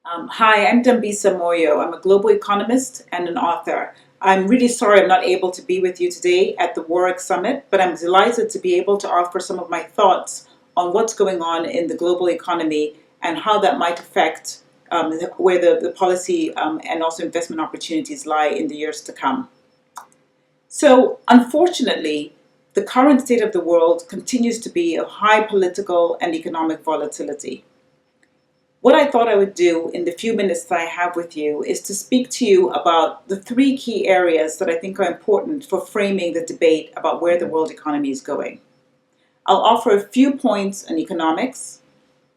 Hi, I'm Dambisa Moyo. I'm a global economist and an author. I'm really sorry I'm not able to be with you today at the Warwick Summit, but I'm delighted to be able to offer some of my thoughts on what's going on in the global economy and how that might affect where the policy and also investment opportunities lie in the years to come. So, unfortunately, the current state of the world continues to be of high political and economic volatility. What I thought I would do in the few minutes that I have with you is to speak to you about the three key areas that I think are important for framing the debate about where the world economy is going. I'll offer a few points on economics,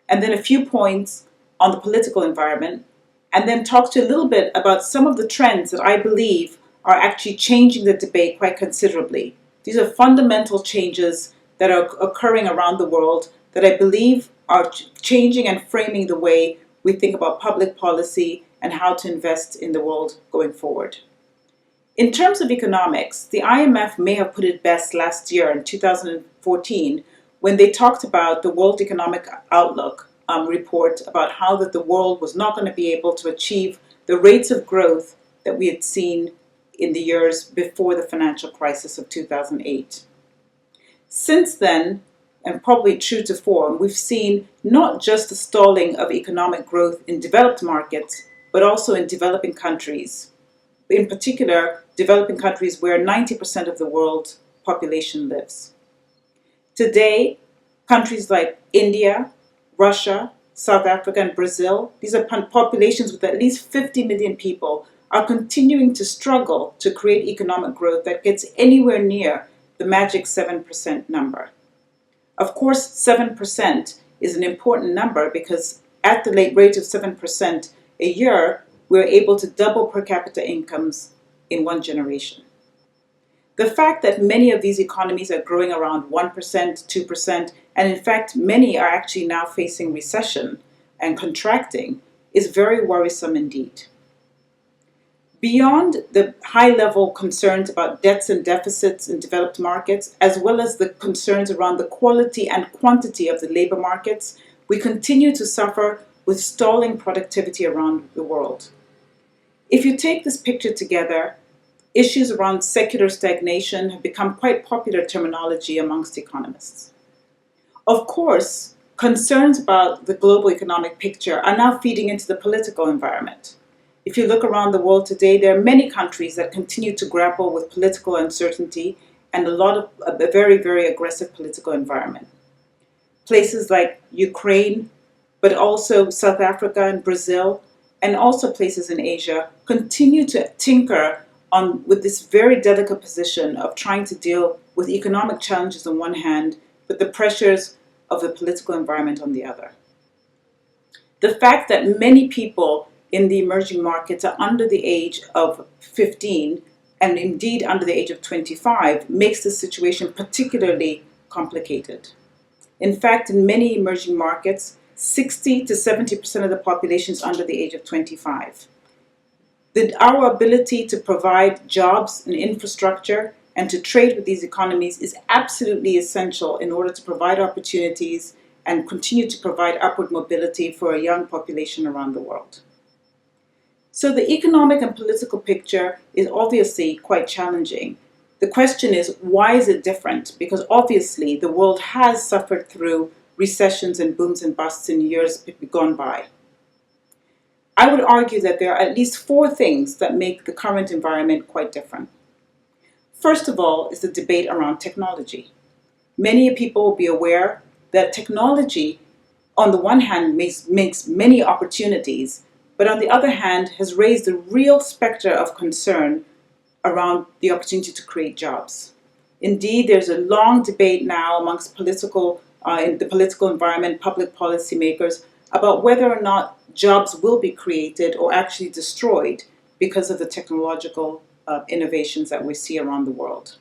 and then a few points on the political environment, and then talk to you a little bit about some of the trends that I believe are actually changing the debate quite considerably. These are fundamental changes that are occurring around the world that I believe are changing and framing the way we think about public policy and how to invest in the world going forward. In terms of economics, the IMF may have put it best last year in 2014 when they talked about the World Economic Outlook report about how that the world was not going to be able to achieve the rates of growth that we had seen in the years before the financial crisis of 2008. Since then, and probably true to form, we've seen not just the stalling of economic growth in developed markets, but also in developing countries. In particular, developing countries where 90% of the world's population lives. Today, countries like India, Russia, South Africa, and Brazil, these are populations with at least 50 million people, are continuing to struggle to create economic growth that gets anywhere near the magic 7% number. Of course, 7% is an important number because at the late rate of 7% a year, we're able to double per capita incomes in one generation. The fact that many of these economies are growing around 1%, 2%, and in fact, many are actually now facing recession and contracting is very worrisome indeed. Beyond the high-level concerns about debts and deficits in developed markets, as well as the concerns around the quality and quantity of the labor markets, we continue to suffer with stalling productivity around the world. If you take this picture together, issues around secular stagnation have become quite popular terminology amongst economists. Of course, concerns about the global economic picture are now feeding into the political environment. If you look around the world today, there are many countries that continue to grapple with political uncertainty and a very, very aggressive political environment. Places like Ukraine, but also South Africa and Brazil, and also places in Asia, continue to tinker with this very delicate position of trying to deal with economic challenges on one hand, but the pressures of the political environment on the other. The fact that many people in the emerging markets are under the age of 15 and indeed under the age of 25 makes the situation particularly complicated. In fact, in many emerging markets, 60 to 70% of the population is under the age of 25. Our ability to provide jobs and infrastructure and to trade with these economies is absolutely essential in order to provide opportunities and continue to provide upward mobility for a young population around the world. So the economic and political picture is obviously quite challenging. The question is, why is it different? Because obviously the world has suffered through recessions and booms and busts in years gone by. I would argue that there are at least four things that make the current environment quite different. First of all is the debate around technology. Many people will be aware that technology, on the one hand, makes many opportunities, but on the other hand, has raised a real specter of concern around the opportunity to create jobs. Indeed, there's a long debate now amongst in the political environment, public policymakers, about whether or not jobs will be created or actually destroyed because of the technological innovations that we see around the world.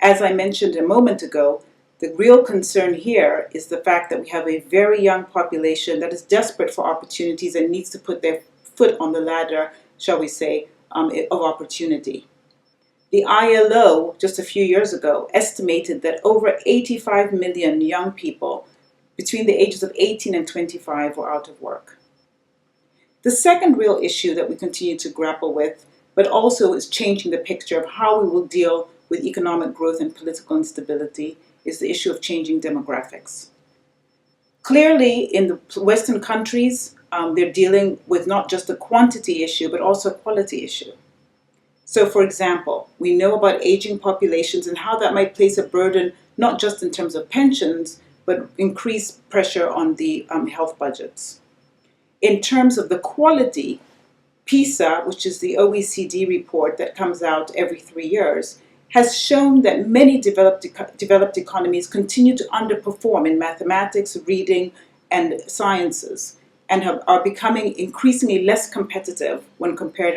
As I mentioned a moment ago, the real concern here is the fact that we have a very young population that is desperate for opportunities and needs to put their foot on the ladder, shall we say, of opportunity. The ILO, just a few years ago, estimated that over 85 million young people between the ages of 18 and 25 were out of work. The second real issue that we continue to grapple with, but also is changing the picture of how we will deal with economic growth and political instability, is the issue of changing demographics. Clearly, in the Western countries, they're dealing with not just a quantity issue, but also a quality issue. So, for example, we know about aging populations and how that might place a burden, not just in terms of pensions, but increased pressure on the health budgets. In terms of the quality, PISA, which is the OECD report that comes out every 3 years, has shown that many developed economies continue to underperform in mathematics, reading, and sciences, and are becoming increasingly less competitive when compared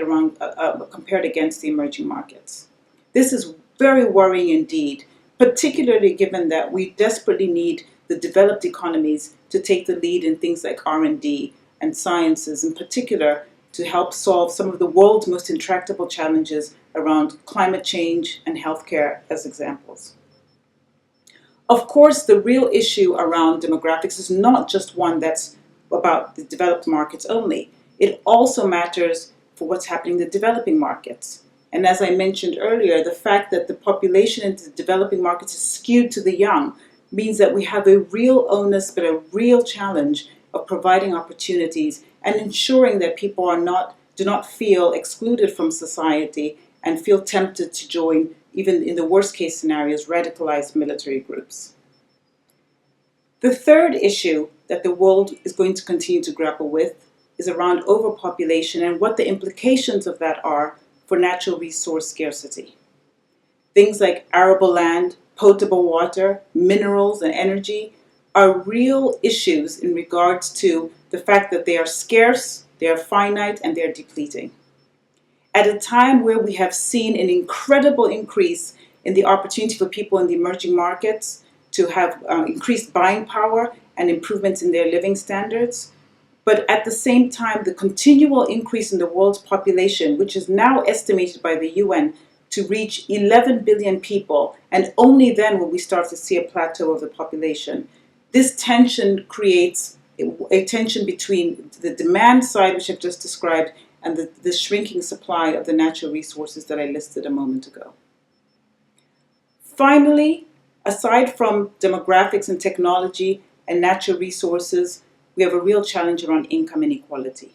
against the emerging markets. This is very worrying indeed, particularly given that we desperately need the developed economies to take the lead in things like R&D and sciences in particular, to help solve some of the world's most intractable challenges around climate change and healthcare as examples. Of course, the real issue around demographics is not just one that's about the developed markets only. It also matters for what's happening in the developing markets. And as I mentioned earlier, the fact that the population in the developing markets is skewed to the young means that we have a real onus, but a real challenge of providing opportunities and ensuring that people do not feel excluded from society and feel tempted to join, even in the worst case scenarios, radicalized military groups. The third issue that the world is going to continue to grapple with is around overpopulation and what the implications of that are for natural resource scarcity. Things like arable land, potable water, minerals, and energy are real issues in regards to the fact that they are scarce, they are finite, and they're depleting. At a time where we have seen an incredible increase in the opportunity for people in the emerging markets to have increased buying power and improvements in their living standards, but at the same time, the continual increase in the world's population, which is now estimated by the UN to reach 11 billion people, and only then will we start to see a plateau of the population. This tension creates a tension between the demand side, which I've just described, and the shrinking supply of the natural resources that I listed a moment ago. Finally, aside from demographics and technology and natural resources, we have a real challenge around income inequality.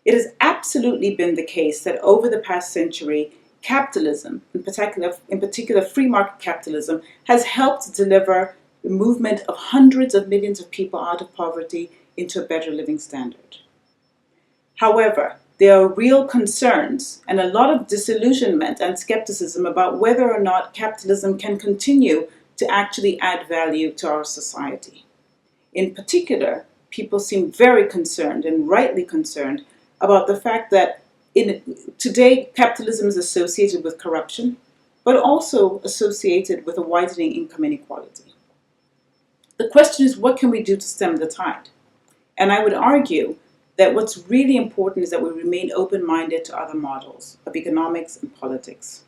It has absolutely been the case that over the past century, capitalism, in particular free market capitalism, has helped deliver the movement of hundreds of millions of people out of poverty into a better living standard. However, there are real concerns and a lot of disillusionment and skepticism about whether or not capitalism can continue to actually add value to our society. In particular, people seem very concerned, and rightly concerned, about the fact that today capitalism is associated with corruption, but also associated with a widening income inequality. The question is, what can we do to stem the tide? And I would argue that what's really important is that we remain open-minded to other models of economics and politics.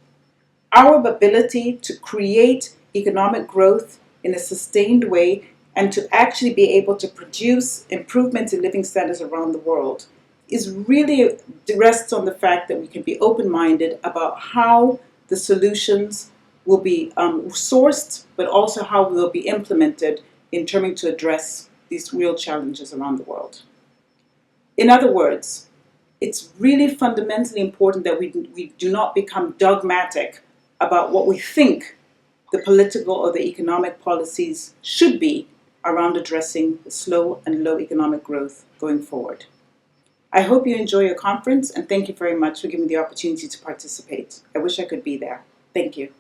Our ability to create economic growth in a sustained way and to actually be able to produce improvements in living standards around the world is really rests on the fact that we can be open-minded about how the solutions will be sourced, but also how we will be implemented in terms to address these real challenges around the world. In other words, it's really fundamentally important that we do not become dogmatic about what we think the political or the economic policies should be around addressing the slow and low economic growth going forward. I hope you enjoy your conference, and thank you very much for giving me the opportunity to participate. I wish I could be there. Thank you.